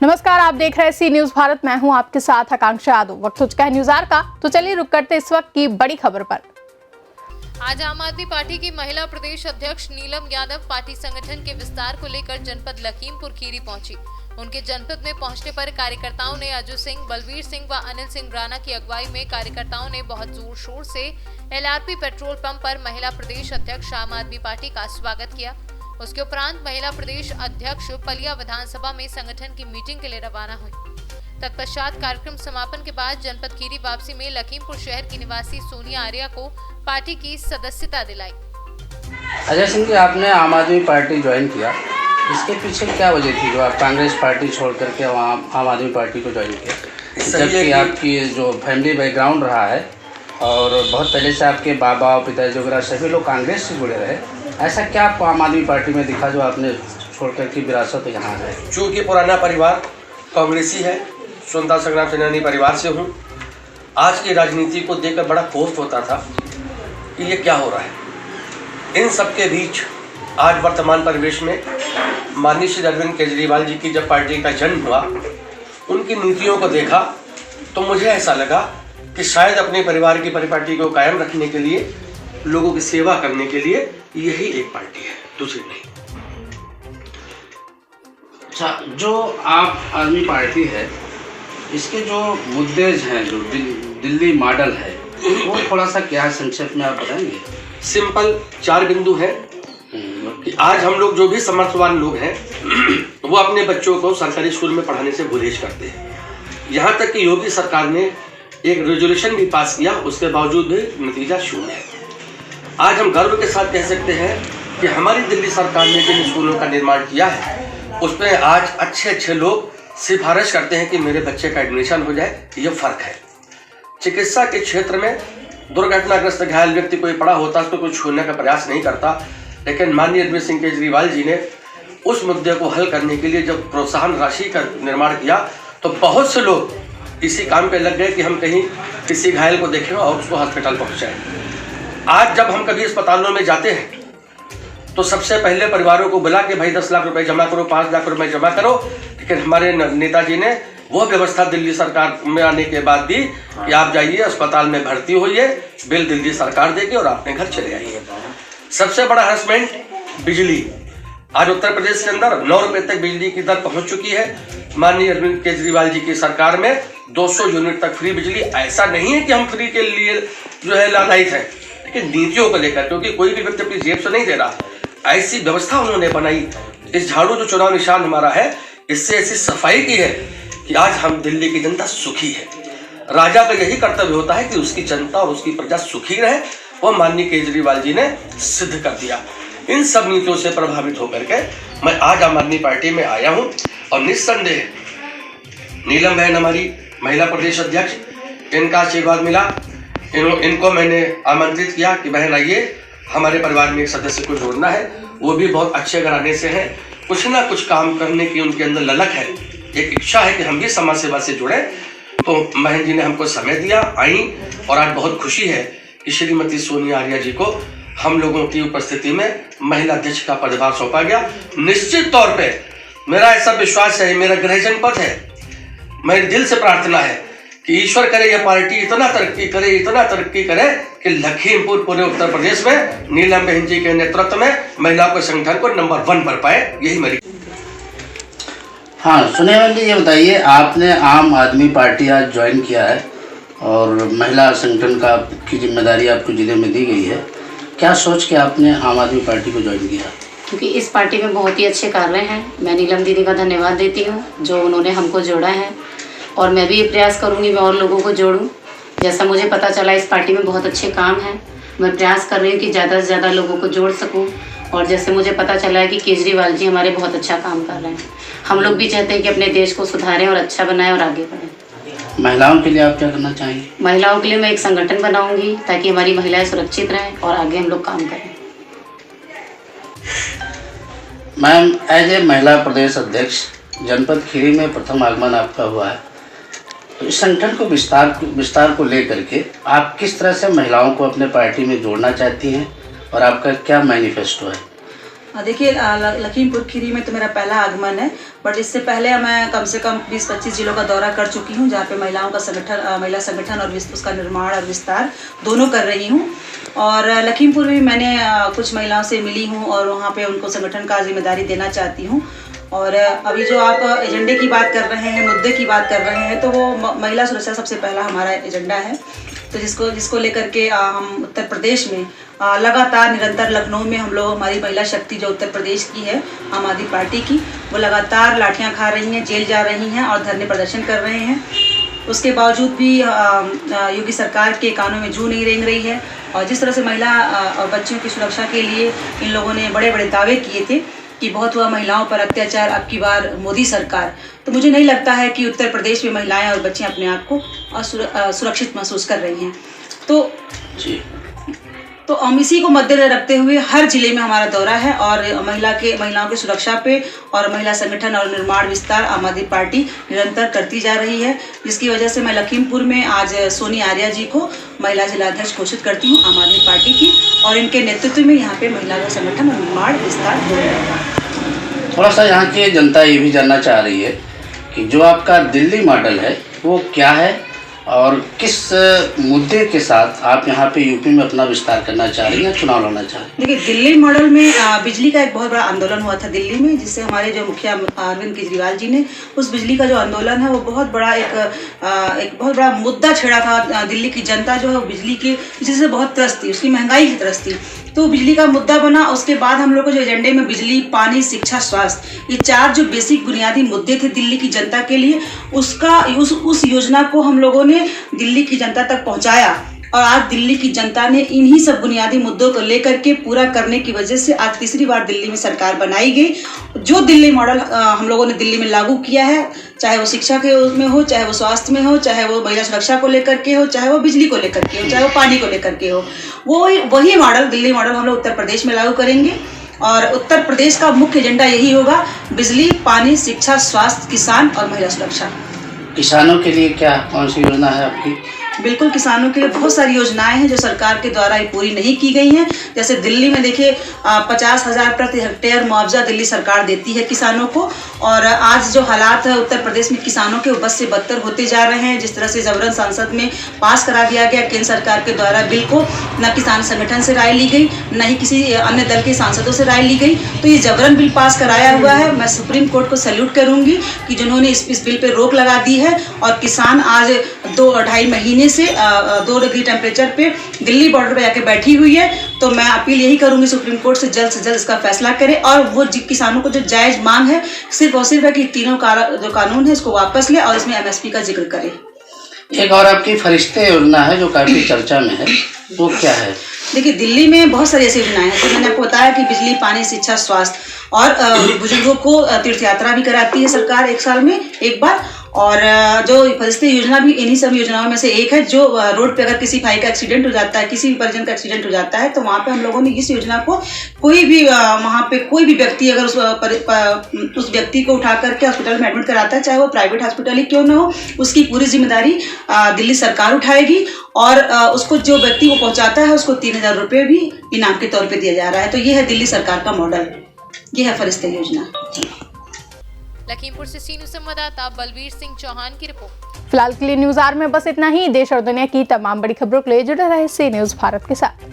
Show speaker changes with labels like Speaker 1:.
Speaker 1: नमस्कार, आप देख रहे हैं सी न्यूज भारत। मैं हूं आपके साथ आकांक्षा यादव। वक्त हो चुका है न्यूज आवर का, तो चलिए रुक करते इस वक्त की बड़ी खबर पर।
Speaker 2: आज आम आदमी पार्टी की महिला प्रदेश अध्यक्ष नीलम यादव पार्टी संगठन के विस्तार को लेकर जनपद लखीमपुर खीरी पहुंची। उनके जनपद में पहुंचने पर कार्यकर्ताओं ने अजू सिंह, बलवीर सिंह व अनिल सिंह राणा की अगुवाई में कार्यकर्ताओं ने बहुत जोर शोर से LRP पेट्रोल पंप पर महिला प्रदेश अध्यक्ष आम आदमी पार्टी का स्वागत किया। उसके उपरांत महिला प्रदेश अध्यक्ष पलिया विधानसभा में संगठन की मीटिंग के लिए रवाना हुई। तत्पश्चात कार्यक्रम समापन के बाद जनपद खीरी वापसी में लखीमपुर शहर की निवासी सोनिया आर्या को पार्टी की सदस्यता दिलाई।
Speaker 3: अजय सिंह जी, आपने आम आदमी पार्टी ज्वाइन किया, इसके पीछे क्या वजह थी जो आप कांग्रेस पार्टी छोड़ करके वहाँ आम आदमी पार्टी को ज्वाइन किया? जबकि आपकी जो फैमिली बैकग्राउंड रहा है और बहुत पहले से आपके बाबा और पिताजी वगैरह सभी लोग कांग्रेस से जुड़े रहे, ऐसा क्या आपको आम आदमी पार्टी में दिखा जो आपने छोड़ करके विरासत यहाँ है?
Speaker 4: चूँकि पुराना परिवार कांग्रेसी है, स्वतंत्रता संग्राम सेनानी परिवार से हूँ। आज की राजनीति को देखकर बड़ा खौफ होता था कि ये क्या हो रहा है। इन सब के बीच आज वर्तमान परिवेश में माननीय श्री अरविंद केजरीवाल जी की जब पार्टी का जन्म हुआ, उनकी नीतियों को देखा तो मुझे ऐसा लगा कि शायद अपने परिवार की परिपाटी को कायम रखने के लिए, लोगों की सेवा करने के लिए यही एक पार्टी है, दूसरी नहीं।
Speaker 3: अच्छा, जो आप आदमी पार्टी है, इसके जो मुद्दे हैं, जो दिल्ली मॉडल है, वो थोड़ा सा क्या है, संक्षेप में आप बताएंगे?
Speaker 4: सिंपल 4 बिंदु है कि आज हम लोग जो भी समर्थवान लोग हैं वो अपने बच्चों को सरकारी स्कूल में पढ़ाने से गुरेज करते हैं। यहाँ तक कि योगी सरकार ने एक रेजोल्यूशन भी पास किया, उसके बावजूद भी नतीजा शून्य है। आज हम गर्व के साथ कह सकते हैं कि हमारी दिल्ली सरकार ने जिन स्कूलों का निर्माण किया है उसमें आज अच्छे लोग सिफारिश करते हैं कि मेरे बच्चे का एडमिशन हो जाए। ये फर्क है। चिकित्सा के क्षेत्र में दुर्घटनाग्रस्त घायल व्यक्ति कोई पड़ा होता उसको कोई छूने का प्रयास नहीं करता, लेकिन माननीय अरविंद सिंह केजरीवाल जी ने उस मुद्दे को हल करने के लिए जब प्रोत्साहन राशि का निर्माण किया तो बहुत से लोग इसी काम पे लग गए कि हम कहीं किसी घायल को देखें और उसको हॉस्पिटल पहुंचाएं। आज जब हम कभी अस्पतालों में जाते हैं तो सबसे पहले परिवारों को बुला के भाई 10 लाख रुपए जमा करो, 5 लाख रुपए जमा करो, लेकिन हमारे नेताजी ने वो व्यवस्था दिल्ली सरकार में आने के बाद दी कि आप जाइए अस्पताल में भर्ती होइए, बिल दिल्ली सरकार देगी और अपने घर चले आइए। सबसे बड़ा हरासमेंट बिजली, आज उत्तर प्रदेश के अंदर 9 रुपए तक बिजली की दर पहुंच चुकी है। माननीय अरविंद केजरीवाल जी की सरकार में 200 यूनिट तक फ्री बिजली। ऐसा नहीं है कि हम फ्री के लिए जो है लालायित हैं, लेकिन नीतियों को लेकर, क्योंकि कोई भी व्यक्ति अपनी जेब से नहीं दे रहा, ऐसी व्यवस्था उन्होंने बनाई। इस झाड़ू जो चुनाव निशान हमारा है, इससे ऐसी सफाई की है कि आज हम दिल्ली की जनता सुखी है। राजा का यही कर्तव्य होता है कि उसकी जनता और उसकी प्रजा सुखी रहे, वो माननीय केजरीवाल जी ने सिद्ध कर दिया। इन सब नीतियों से प्रभावित होकर के मैं आज आम आदमी पार्टी में आया हूं और निस्संदेह नीलम बहन हमारी महिला प्रदेश अध्यक्ष, इनका आशीर्वाद मिला। इनको मैंने आमंत्रित किया कि बहन आइए, हमारे परिवार में एक सदस्य को जोड़ना है। वो भी बहुत अच्छे घराने से हैं, कुछ ना कुछ काम करने की उनके अंदर ललक है, एक इच्छा है कि हम भी समाज सेवा से जुड़े। तो बहन जी ने हमको समय दिया, आई, और आज बहुत खुशी है कि श्रीमती सोनिया आर्या जी को हम लोगों की उपस्थिति में महिला अध्यक्ष का पदभार सौंपा गया। निश्चित तौर पे मेरा ऐसा विश्वास है, मेरा गृह जनपद है, मेरे दिल से प्रार्थना है कि ईश्वर करे यह पार्टी इतना तरक्की करे कि लखीमपुर पूरे उत्तर प्रदेश में नीलम बहन जी के नेतृत्व में महिलाओं के संगठन को नंबर 1 पर पाए। यही मेरी।
Speaker 3: हाँ, सोनिया बहन जी, ये बताइए, आपने आम आदमी पार्टी आज ज्वाइन किया है और महिला संगठन का की जिम्मेदारी आपको जिले में दी गई है, क्या सोच के आपने आम आदमी पार्टी को ज्वाइन किया?
Speaker 5: क्योंकि इस पार्टी में बहुत ही अच्छे कार्य हैं। मैं नीलम दीदी का धन्यवाद देती हूँ जो उन्होंने हमको जोड़ा है, और मैं भी ये प्रयास करूँगी मैं और लोगों को जोड़ूँ। जैसा मुझे पता चला इस पार्टी में बहुत अच्छे काम हैं, मैं प्रयास कर रही हूँ कि ज़्यादा से ज़्यादा लोगों को जोड़ सकूँ। और जैसे मुझे पता चला है कि केजरीवाल जी हमारे बहुत अच्छा काम कर रहे हैं, हम लोग भी चाहते हैं कि अपने देश को सुधारें और अच्छा बनाएं और आगे बढ़ें।
Speaker 3: महिलाओं के लिए आप क्या करना चाहेंगे?
Speaker 5: महिलाओं के लिए मैं एक संगठन बनाऊंगी ताकि हमारी महिलाएं सुरक्षित रहें और आगे हम लोग काम करें।
Speaker 3: मैम, एज ए महिला प्रदेश अध्यक्ष जनपद खीरी में प्रथम आगमन आपका हुआ है, तो इस संगठन को विस्तार को लेकर के आप किस तरह से महिलाओं को अपने पार्टी में जोड़ना चाहती हैं और आपका क्या मैनिफेस्टो है?
Speaker 6: देखिए लखीमपुर खीरी में तो मेरा पहला आगमन है, बट इससे पहले मैं कम से कम 20-25 जिलों का दौरा कर चुकी हूँ, जहाँ पे महिलाओं का संगठन महिला संगठन और उसका निर्माण और विस्तार दोनों कर रही हूँ। और लखीमपुर में मैंने कुछ महिलाओं से मिली हूँ और वहाँ पे उनको संगठन का जिम्मेदारी देना चाहती हूँ। और अभी जो आप एजेंडे की बात कर रहे हैं, मुद्दे की बात कर रहे हैं, तो वो महिला सुरक्षा सबसे पहला हमारा एजेंडा है। तो जिसको लेकर के हम उत्तर प्रदेश में लगातार निरंतर लखनऊ में हम लोग हमारी महिला शक्ति जो उत्तर प्रदेश की है आम आदमी पार्टी की, वो लगातार लाठियां खा रही हैं, जेल जा रही हैं और धरने प्रदर्शन कर रहे हैं। उसके बावजूद भी योगी सरकार के कानों में जू नहीं रेंग रही है। और जिस तरह से महिला और बच्चियों की सुरक्षा के लिए इन लोगों ने बड़े बड़े दावे किए थे कि बहुत हुआ महिलाओं पर अत्याचार, अब की बार मोदी सरकार, तो मुझे नहीं लगता है कि उत्तर प्रदेश में महिलाएं और बच्चियां अपने आप को सुरक्षित महसूस कर रही हैं। तो हम इसी को मद्देनजर रखते हुए हर जिले में हमारा दौरा है और महिलाओं की सुरक्षा पे और महिला संगठन और निर्माण विस्तार आम आदमी पार्टी निरंतर करती जा रही है, जिसकी वजह से मैं लखीमपुर में आज सोनी आर्या जी को महिला जिलाध्यक्ष घोषित करती हूँ आम आदमी पार्टी की, और इनके नेतृत्व में यहाँ पे महिला का संगठन और निर्माण विस्तार हो रहा है।
Speaker 3: थोड़ा सा यहाँ की जनता ये भी जानना चाह रही है कि जो आपका दिल्ली मॉडल है वो क्या है और किस मुद्दे के साथ आप यहाँ पे यूपी में अपना विस्तार करना चाह रही हैं, चुनाव लड़ना चाह रही हैं?
Speaker 6: देखिए, दिल्ली मॉडल में बिजली का एक बहुत बड़ा आंदोलन हुआ था दिल्ली में, जिससे हमारे जो मुखिया अरविंद केजरीवाल जी ने उस बिजली का जो आंदोलन है वो बहुत बड़ा एक बहुत बड़ा मुद्दा छेड़ा था। दिल्ली की जनता जो है वो बिजली की जिससे बहुत त्रस्त थी, उसकी महंगाई की त्रस्त थी, तो बिजली का मुद्दा बना। उसके बाद हम लोग को जो एजेंडे में बिजली, पानी, शिक्षा, स्वास्थ्य, ये 4 जो बेसिक बुनियादी मुद्दे थे दिल्ली की जनता के लिए, उस योजना को हम लोगों ने दिल्ली की जनता तक पहुंचाया। और आज दिल्ली की जनता ने इन्हीं सब बुनियादी मुद्दों को लेकर के पूरा करने की वजह से आज तीसरी बार दिल्ली में सरकार बनाई गई। जो दिल्ली मॉडल हम लोगों ने दिल्ली में लागू किया है, चाहे वो शिक्षा के में हो, चाहे वो स्वास्थ्य में हो, चाहे वो महिला सुरक्षा को लेकर के हो, चाहे वो बिजली को लेकर के हो, चाहे वो पानी को लेकर के हो, वही मॉडल, दिल्ली मॉडल हम लोग उत्तर प्रदेश में लागू करेंगे। और उत्तर प्रदेश का मुख्य एजेंडा यही होगा, बिजली, पानी, शिक्षा, स्वास्थ्य, किसान और महिला सुरक्षा।
Speaker 3: किसानों के लिए क्या कौन सी योजना है आपकी?
Speaker 6: बिल्कुल, किसानों के लिए बहुत सारी योजनाएं हैं जो सरकार के द्वारा ही पूरी नहीं की गई हैं। जैसे दिल्ली में देखिए 50,000 प्रति हेक्टेयर मुआवजा दिल्ली सरकार देती है किसानों को, और आज जो हालात है उत्तर प्रदेश में किसानों के बद से बदतर होते जा रहे हैं। जिस तरह से जबरन संसद में पास करा दिया गया केंद्र सरकार के द्वारा बिल को, न किसान संगठन से राय ली गई, न ही किसी अन्य दल के सांसदों से राय ली गई, तो ये जबरन बिल पास कराया हुआ है। मैं सुप्रीम कोर्ट को सैल्यूट करूंगी कि जिन्होंने इस बिल पर रोक लगा दी है, और किसान आज 2-2.5 महीने से 2 डिग्री टेम्परेचर पे दिल्ली बॉर्डर पे जाके बैठी हुई है। तो मैं अपील यही करूंगी सुप्रीम कोर्ट से जल्द इसका फैसला करे, और वो किसानों को जो जायज मांग है सिर्फ और सिर्फ है कि तीनों जो कानून है इसको वापस ले और इसमें MSP का जिक्र करे।
Speaker 3: एक और आपकी फरिश्ते योजना है जो काफी चर्चा में है, वो क्या है?
Speaker 6: देखिए, दिल्ली में बहुत सारी ऐसी योजनाएं हैं। तो मैंने आपको बताया कि बिजली, पानी, शिक्षा, स्वास्थ्य और बुजुर्गों को तीर्थ यात्रा भी कराती है सरकार 1 साल में एक बार। और जो फरिश्ते योजना भी इन्हीं सब योजनाओं में से एक है। जो रोड पे अगर किसी भाई का एक्सीडेंट हो जाता है, किसी भी परिजन का एक्सीडेंट हो जाता है, तो वहाँ पे हम लोगों ने इस योजना को कोई भी वहाँ पे कोई भी व्यक्ति अगर उस व्यक्ति को उठा करके हॉस्पिटल में एडमिट कराता है, चाहे वो प्राइवेट हॉस्पिटल ही क्यों ना हो, उसकी पूरी जिम्मेदारी दिल्ली सरकार उठाएगी। और उसको जो व्यक्ति को पहुँचाता है उसको 3,000 रुपये भी इनाम के तौर पर दिया जा रहा है। तो ये है दिल्ली सरकार का मॉडल, ये है फरिश्ते योजना।
Speaker 2: लखीमपुर से सी न्यूज़ संवाददाता बलवीर सिंह चौहान की रिपोर्ट।
Speaker 1: फिलहाल के लिए न्यूज़ आवर में बस इतना ही। देश और दुनिया की तमाम बड़ी खबरों के लिए जुड़े रहे सी न्यूज़ भारत के साथ।